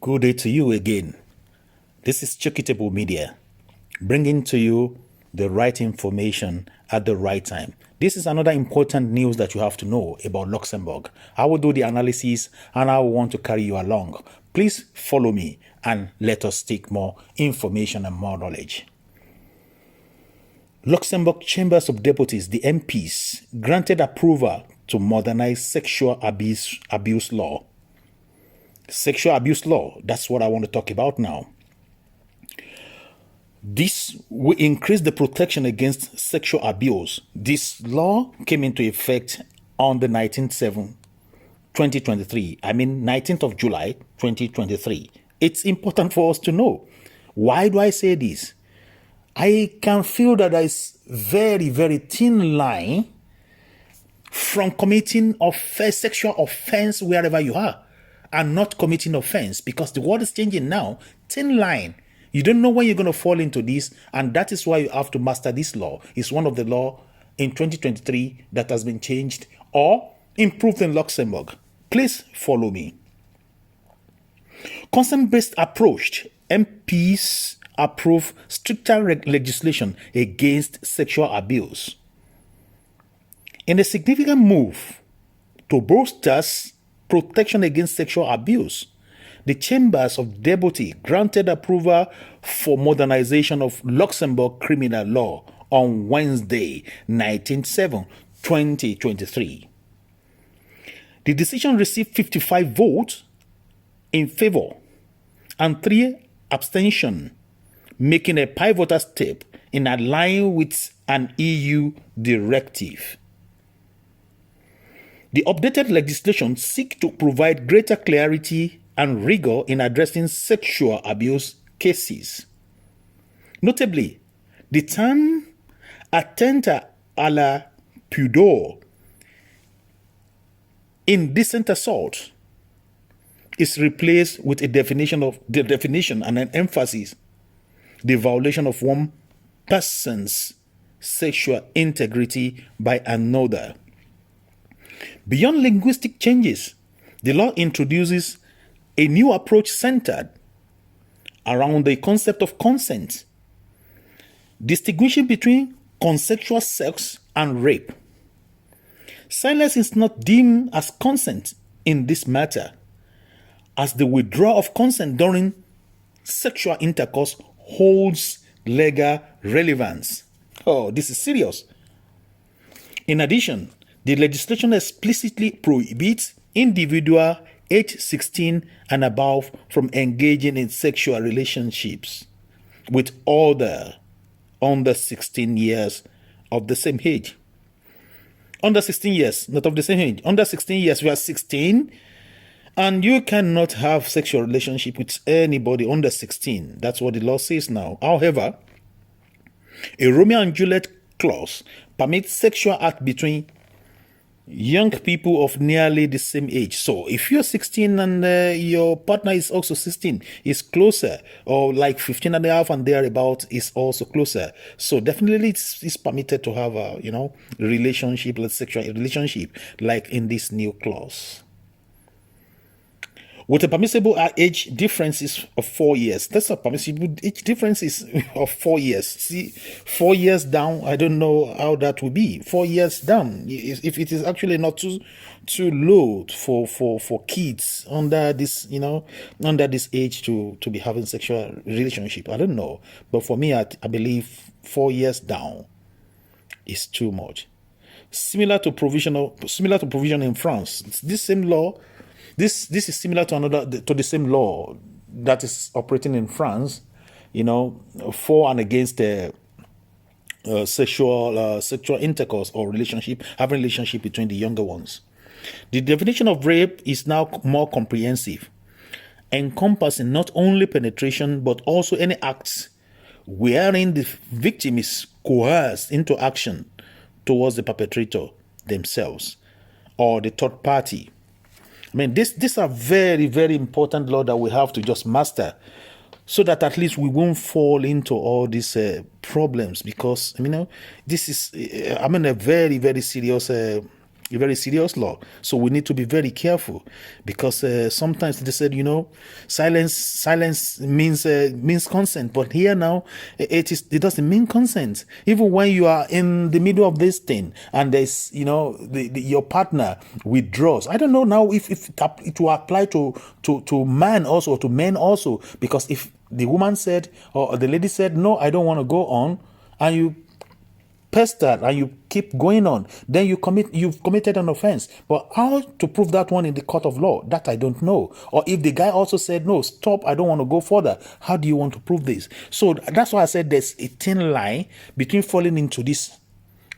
Good day to you again. This is Chukitable Media, bringing to you the right information at the right time. This is another important news that you have to know about Luxembourg. I will do the analysis and I will want to carry you along. Please follow me and let us take more information and more knowledge. Luxembourg Chambers of Deputies, the MPs, granted approval to modernize sexual abuse law. Sexual abuse law, that's what I want to talk about now. This will increase the protection against sexual abuse. This law came into effect on the 2023. 19th of July, 2023. It's important for us to know. Why do I say this? I can feel that there is very, very thin line from committing sexual offense wherever you are and not committing offense, because the world is changing now. Thin line. You don't know when you're going to fall into this, and that is why you have to master this law. It's one of the law in 2023 that has been changed or improved in Luxembourg. Please follow me. Consent-based approach. MPs approve stricter legislation against sexual abuse. In a significant move to bolster protection against sexual abuse, the Chambers of Deputies granted approval for modernization of Luxembourg criminal law on Wednesday, 19/7, 2023. The decision received 55 votes in favor and 3 abstentions, making a pivotal step in line with an EU directive. The updated legislation seeks to provide greater clarity and rigor in addressing sexual abuse cases. Notably, the term atteinte à la pudeur, indecent assault, is replaced with a definition and an emphasis: the violation of one person's sexual integrity by another. Beyond linguistic changes, the law introduces a new approach centered around the concept of consent, distinguishing between consensual sex and rape. Silence is not deemed as consent in this matter, as the withdrawal of consent during sexual intercourse holds legal relevance. Oh, this is serious. In addition, the legislation explicitly prohibits individuals aged 16 and above from engaging in sexual relationships with others under 16 years of the same age. Under 16 years, not of the same age. Under 16 years, you are 16, and you cannot have sexual relationship with anybody under 16. That's what the law says now. However, a Romeo and Juliet clause permits sexual act between young people of nearly the same age. So if you're 16 and your partner is also 16, is closer, or like 15 and a half and thereabout is also closer. So definitely it's permitted to have a relationship, like sexual relationship, like in this new clause, with a permissible age differences of 4 years. That's a permissible age differences of 4 years. See, 4 years down, I don't know how that will be. 4 years down, if it is actually not too low for kids under this, under this age to be having sexual relationship. I don't know, but for me, I believe 4 years down is too much. Similar to provision in France. This same law. This is similar to the same law that is operating in France, for and against sexual intercourse or having relationship between the younger ones. The definition of rape is now more comprehensive, encompassing not only penetration but also any acts wherein the victim is coerced into action towards the perpetrator themselves or the third party. These are very, very important law that we have to just master, so that at least we won't fall into all these problems. Because this is, a very, very serious a very serious law. So we need to be very careful, because sometimes they said, silence means consent, but here now it doesn't mean consent. Even when you are in the middle of this thing and there's your partner withdraws, I don't know now if it will apply to man also, or to men also, because if the woman said, or the lady said, no, I don't want to go on, and you pestered and you keep going on, then you've committed an offense. But how to prove that one in the court of law, that I don't know. Or if the guy also said, no, stop, I don't want to go further, how do you want to prove this? So that's why I said there's a thin line between falling into this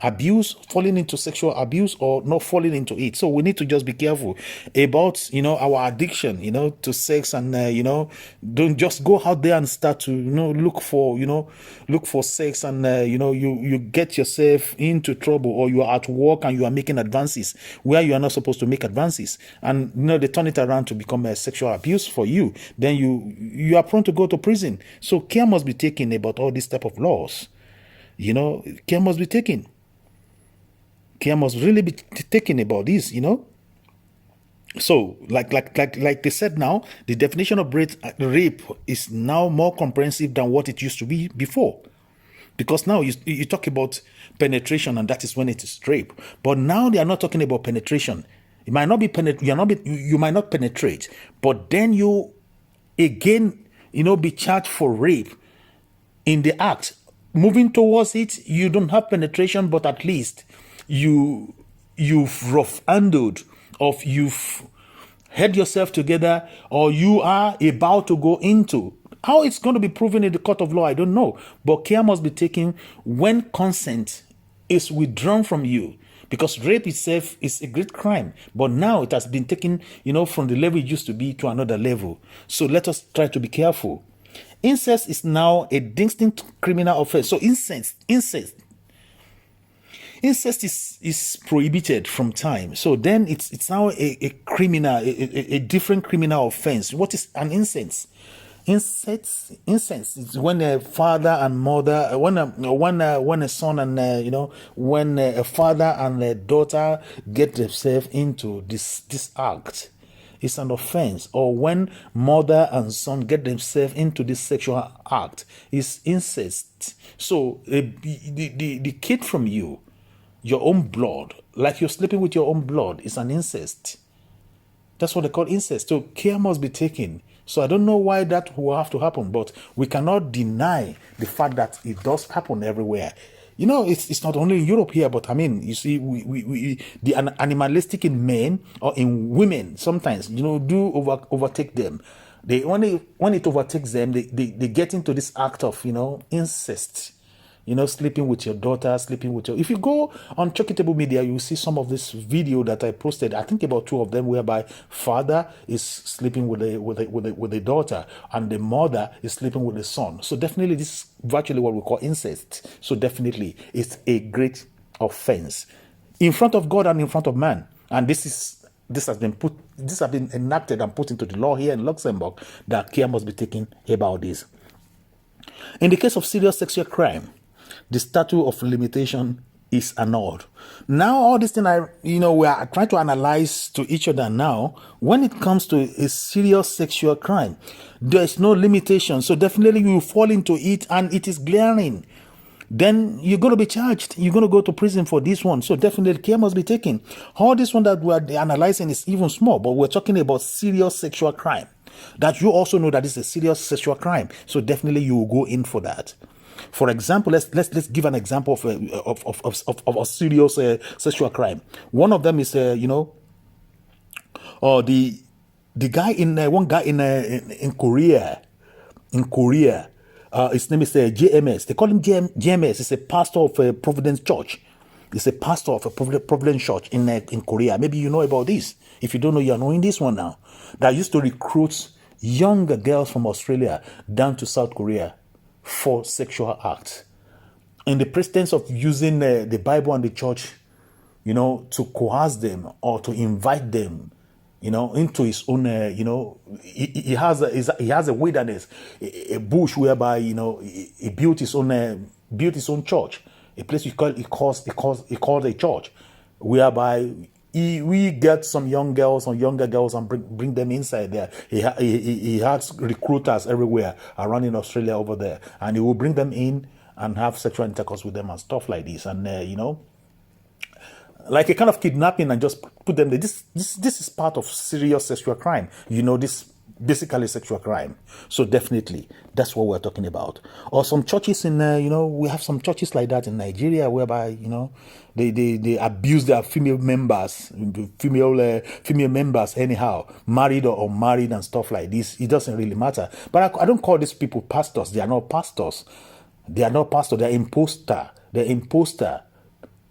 abuse, falling into sexual abuse, or not falling into it. So we need to just be careful about our addiction to sex, and don't just go out there and start to look for sex, and you get yourself into trouble, or you are at work and you are making advances where you are not supposed to make advances, and they turn it around to become a sexual abuse for you. Then you are prone to go to prison. So care must be taken about all these type of laws. Care must be taken. Care must really be taken about this, So, like they said now, the definition of rape is now more comprehensive than what it used to be before. Because now you talk about penetration, and that is when it is rape. But now they are not talking about penetration. It might not be you might not penetrate, but then you again, be charged for rape in the act. Moving towards it, you don't have penetration, but at least you've rough-handled, or you've had yourself together, or you are about to go into. How it's going to be proven in the court of law, I don't know. But care must be taken when consent is withdrawn from you. Because rape itself is a great crime. But now it has been taken, from the level it used to be to another level. So let us try to be careful. Incest is now a distinct criminal offense. So Incest is prohibited from time. So then it's now a criminal, a different criminal offense. What is an incest? Incest is when a father and mother, when a son and when a father and a daughter get themselves into this act. It's an offense. Or when mother and son get themselves into this sexual act, it's incest. So the kid from you, your own blood, like you're sleeping with your own blood, is an incest. That's what they call incest. So care must be taken. So I don't know why that will have to happen, but we cannot deny the fact that it does happen everywhere. It's not only in Europe here, but I mean, you see, the animalistic in men or in women sometimes, do overtake them. They when it overtakes them, they get into this act of incest. Sleeping with your daughter, if you go on Chokitable Media, you will see some of this video that I posted. I think about 2 of them, whereby father is sleeping with a daughter, and the mother is sleeping with the son. So definitely this is virtually what we call incest. So definitely it's a great offense in front of God and in front of man. And this has been enacted and put into the law here in Luxembourg, that care must be taken about this. In the case of serious sexual crime, the statute of limitation is annulled. Now, all this thing we are trying to analyze to each other now. When it comes to a serious sexual crime, there is no limitation. So definitely you will fall into it, and it is glaring. Then you're going to be charged. You're going to go to prison for this one. So definitely care must be taken. All this one that we're analyzing is even small, but we're talking about serious sexual crime. That you also know that it's a serious sexual crime. So definitely you will go in for that. For example, let's give an example of a serious sexual crime. One of them is the guy one guy in Korea. His name is JMS. They call him JMS. He's a pastor of a Providence Church. He's a pastor of a Providence Church in Korea. Maybe you know about this. If you don't know, you're knowing this one now. That used to recruit younger girls from Australia down to South Korea for sexual acts, in the pretense of using the Bible and the church, to coerce them or to invite them, into his own. He has a wilderness, a bush whereby he built his own church, a place he called a church, whereby we get some young girls or younger girls and bring them inside there. He has recruiters everywhere around in Australia over there, and he will bring them in and have sexual intercourse with them and stuff like this. And like a kind of kidnapping, and just put them there. This is part of serious sexual crime. This basically sexual crime. So definitely, that's what we're talking about. Or some churches in, we have some churches like that in Nigeria, whereby they abuse their female members, female members anyhow, married or unmarried and stuff like this. It doesn't really matter. But I don't call these people pastors. They are not pastors. They're imposter. They're imposter.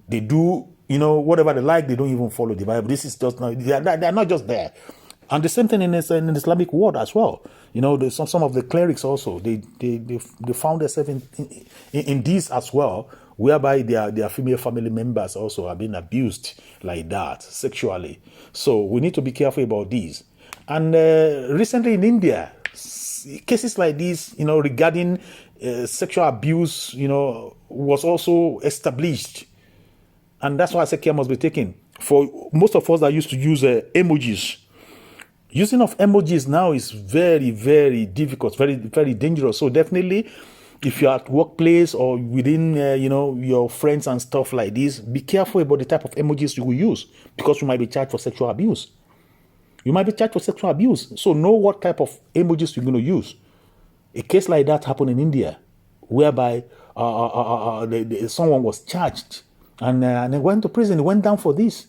They do whatever they like. They don't even follow the Bible. This is just not. They're not just there. And the same thing in the Islamic world as well. Some of the clerics also, they found themselves in this as well, whereby their female family members also are being abused like that sexually. So we need to be careful about these. And recently in India, cases like this, regarding sexual abuse, was also established. And that's why I say care must be taken. For most of us that used to use emojis, using of emojis now is very, very difficult, very, very dangerous. So definitely, if you're at workplace or within, your friends and stuff like this, be careful about the type of emojis you will use, because you might be charged for sexual abuse. So know what type of emojis you're going to use. A case like that happened in India, whereby someone was charged and they went to prison. They went down for this.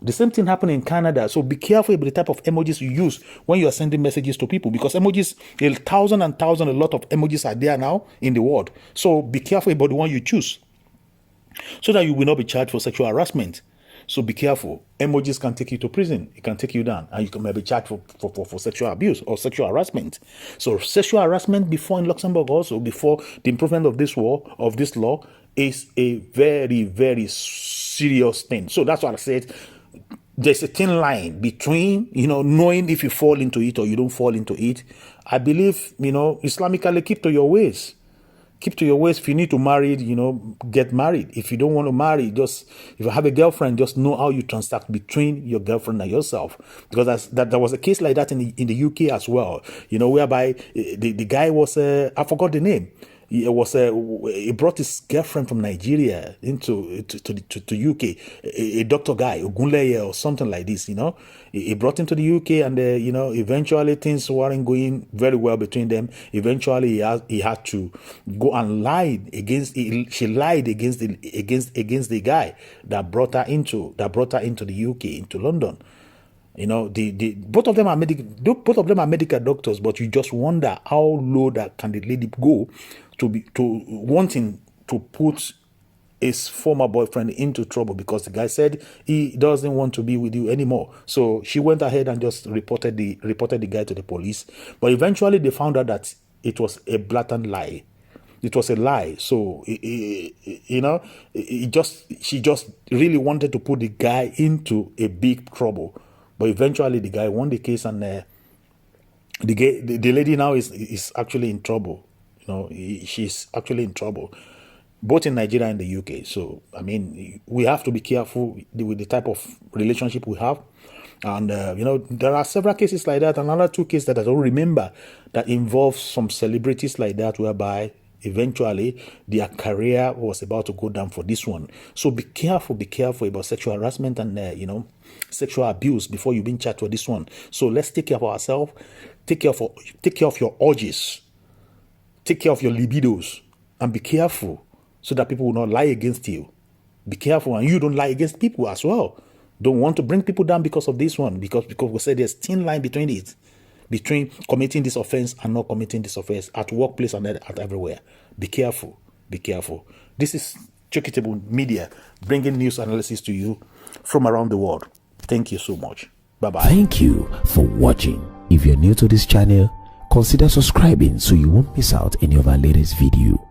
The same thing happened in Canada. So be careful about the type of emojis you use when you are sending messages to people, because emojis, a lot of emojis are there now in the world. So be careful about the one you choose, so that you will not be charged for sexual harassment. So be careful. Emojis can take you to prison. It can take you down, and you may be charged for sexual abuse or sexual harassment. So sexual harassment before in Luxembourg, also before the improvement of this law, is a very, very serious thing. So that's what I said. There's a thin line between, knowing if you fall into it or you don't fall into it. I believe, Islamically, keep to your ways. Keep to your ways. If you need to marry, get married. If you don't want to marry, if you have a girlfriend, just know how you transact between your girlfriend and yourself. Because there was a case like that in the UK as well, whereby the guy was, I forgot the name. He brought his girlfriend from Nigeria into to UK, a doctor guy, Ogunleye or something like this, He brought him to the UK, and eventually things weren't going very well between them. Eventually he had to go and she lied against the guy that brought her into the UK, into London. Both of them are medical doctors, but you just wonder how low that can the lady go to wanting to put his former boyfriend into trouble, because the guy said he doesn't want to be with you anymore. So she went ahead and just reported the guy to the police. But eventually they found out that it was a blatant lie. It was a lie. So she just really wanted to put the guy into a big trouble. But eventually the guy won the case, and the lady now is actually in trouble. She's actually in trouble, both in Nigeria and the UK. So, we have to be careful with the type of relationship we have. And, there are several cases like that. Another 2 cases that I don't remember that involve some celebrities like that, whereby eventually their career was about to go down for this one. So be careful about sexual harassment and, sexual abuse before you've been charged for this one. So let's take care of ourselves. Take care of your urges. Take care of your libidos, and be careful so that people will not lie against you. Be careful, and you don't lie against people as well. Don't want to bring people down because of this one, because we say there's thin line between committing this offense and not committing this offense at workplace and at everywhere. Be careful. This is Chokitable Media, bringing news analysis to you from around the world. Thank you so much. Bye-bye. Thank you for watching. If you're new to this channel, consider subscribing so you won't miss out any of our latest video.